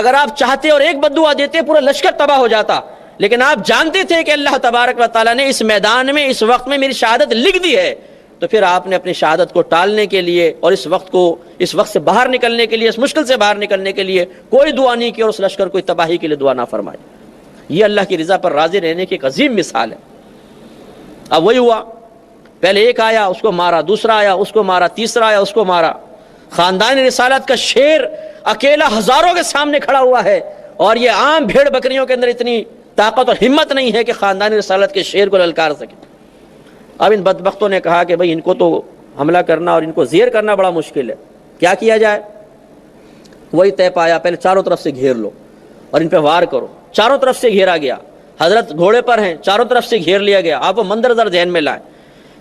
اگر آپ چاہتے اور ایک بددعا دیتے پورا لشکر تباہ ہو جاتا، لیکن آپ جانتے تھے کہ اللہ تبارک و تعالیٰ نے اس میدان میں اس وقت میں میری شہادت لکھ دی ہے، تو پھر آپ نے اپنی شہادت کو ٹالنے کے لیے اور اس وقت سے باہر نکلنے کے لیے، اس مشکل سے باہر نکلنے کے لیے کوئی دعا نہیں کی اور اس لشکر کو تباہی کے لیے دعا نہ فرمائی۔ یہ اللہ کی رضا پر راضی رہنے کی ایک عظیم مثال ہے۔ اب وہی ہوا، پہلے ایک آیا اس کو مارا، دوسرا آیا اس کو مارا، تیسرا آیا اس کو مارا۔ خاندان رسالت کا شیر اکیلا ہزاروں کے سامنے کھڑا ہوا ہے، اور یہ عام بھیڑ بکریوں کے اندر اتنی طاقت اور ہمت نہیں ہے کہ خاندان رسالت کے شیر کو للکار سکے۔ اب ان بدبختوں نے کہا کہ بھئی ان کو تو حملہ کرنا اور ان کو زیر کرنا بڑا مشکل ہے، کیا کیا جائے؟ وہی طے پایا، پہلے چاروں طرف سے گھیر لو اور ان پہ وار کرو۔ چاروں طرف سے گھیرا گیا، حضرت گھوڑے پر ہیں، چاروں طرف سے گھیر لیا گیا۔ آپ وہ منظر ذرا ذہن میں لائیں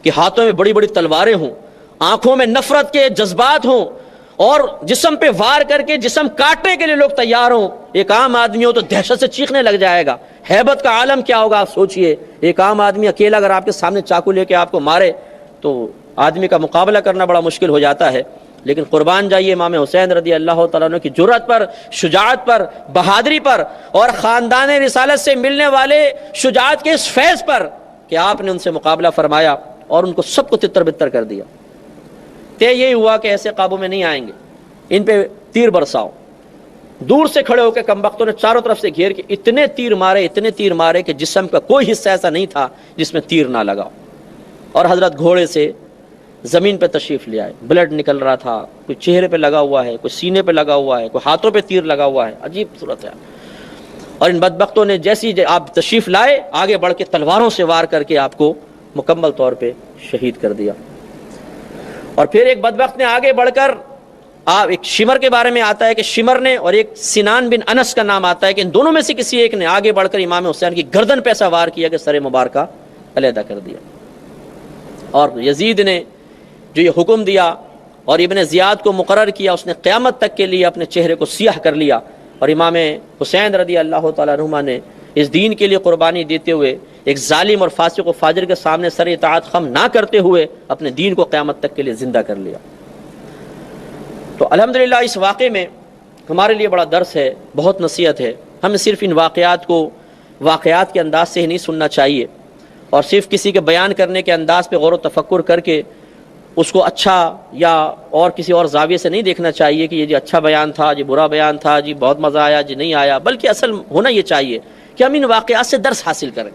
کہ ہاتھوں میں بڑی بڑی تلواریں ہوں، آنکھوں میں نفرت کے جذبات ہوں، اور جسم پہ وار کر کے جسم کاٹنے کے لیے لوگ تیار ہوں۔ ایک عام آدمی ہو تو دہشت سے چیخنے لگ جائے گا، ہیبت کا عالم کیا ہوگا آپ سوچئے۔ ایک عام آدمی اکیلا اگر آپ کے سامنے چاقو لے کے آپ کو مارے تو آدمی کا مقابلہ کرنا بڑا مشکل ہو جاتا ہے۔ لیکن قربان جائیے امام حسین رضی اللہ تعالیٰ عنہ کی جرأت پر، شجاعت پر، بہادری پر، اور خاندان رسالت سے ملنے والے شجاعت کے اس فیض پر کہ آپ نے ان سے مقابلہ فرمایا اور ان کو سب کو تتر بتر کر دیا۔ طے یہی ہوا کہ ایسے قابو میں نہیں آئیں گے، ان پہ تیر برساؤ۔ دور سے کھڑے ہو کے کمبختوں نے چاروں طرف سے گھیر کے اتنے تیر مارے کہ جسم کا کوئی حصہ ایسا نہیں تھا جس میں تیر نہ لگا۔ اور حضرت گھوڑے سے زمین پہ تشریف لے آئے، بلڈ نکل رہا تھا، کوئی چہرے پہ لگا ہوا ہے، کوئی سینے پہ لگا ہوا ہے، کوئی ہاتھوں پہ تیر لگا ہوا ہے، عجیب صورت ہے۔ اور ان بدبختوں نے جیسی آپ تشریف لائے آگے بڑھ کے تلواروں سے وار کر کے آپ کو مکمل طور پہ شہید کر دیا۔ اور پھر ایک بدبخت نے آگے بڑھ کر، ایک شمر کے بارے میں آتا ہے کہ شمر نے، اور ایک سنان بن انس کا نام آتا ہے کہ ان دونوں میں سے کسی ایک نے آگے بڑھ کر امام حسین کی گردن پہ ایسا وار کیا کہ سر مبارکہ علیحدہ کر دیا۔ اور یزید نے جو یہ حکم دیا اور ابن زیاد کو مقرر کیا، اس نے قیامت تک کے لیے اپنے چہرے کو سیاہ کر لیا، اور امام حسین رضی اللہ تعالیٰ عنہما نے اس دین کے لیے قربانی دیتے ہوئے ایک ظالم اور فاسق و فاجر کے سامنے سر اطاعت خم نہ کرتے ہوئے اپنے دین کو قیامت تک کے لیے زندہ کر لیا۔ تو الحمدللہ اس واقعے میں ہمارے لیے بڑا درس ہے، بہت نصیحت ہے۔ ہمیں صرف ان واقعات کو واقعات کے انداز سے ہی نہیں سننا چاہیے، اور صرف کسی کے بیان کرنے کے انداز پہ غور و تفکر کر کے اس کو اچھا یا اور کسی اور زاویے سے نہیں دیکھنا چاہیے کہ یہ جی اچھا بیان تھا، جی برا بیان تھا، جی بہت مزہ آیا، جی نہیں آیا، بلکہ اصل ہونا یہ چاہیے کہ ہم ان واقعات سے درس حاصل کریں۔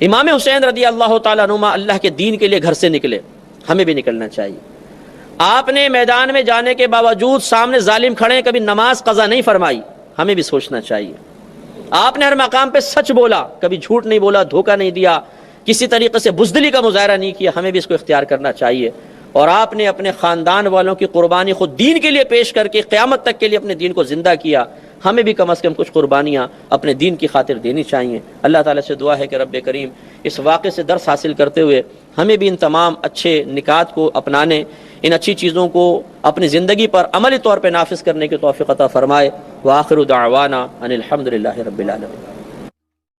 امام حسین رضی اللہ تعالیٰ عنہما اللہ کے دین کے لیے گھر سے نکلے، ہمیں بھی نکلنا چاہیے۔ آپ نے میدان میں جانے کے باوجود سامنے ظالم کھڑے ہیں، کبھی نماز قضا نہیں فرمائی، ہمیں بھی سوچنا چاہیے۔ آپ نے ہر مقام پہ سچ بولا، کبھی جھوٹ نہیں بولا، دھوکہ نہیں دیا، کسی طریقے سے بزدلی کا مظاہرہ نہیں کیا، ہمیں بھی اس کو اختیار کرنا چاہیے۔ اور آپ نے اپنے خاندان والوں کی قربانی خود دین کے لیے پیش کر کے قیامت تک کے لیے اپنے دین کو زندہ کیا، ہمیں بھی کم از کم کچھ قربانیاں اپنے دین کی خاطر دینی چاہیے۔ اللہ تعالیٰ سے دعا ہے کہ رب کریم اس واقعے سے درس حاصل کرتے ہوئے ہمیں بھی ان تمام اچھے نکات کو اپنانے، ان اچھی چیزوں کو اپنی زندگی پر عملی طور پہ نافذ کرنے کی توفیق عطا فرمائے۔ وآخر دعوانا ان الحمد للہ رب العالمین۔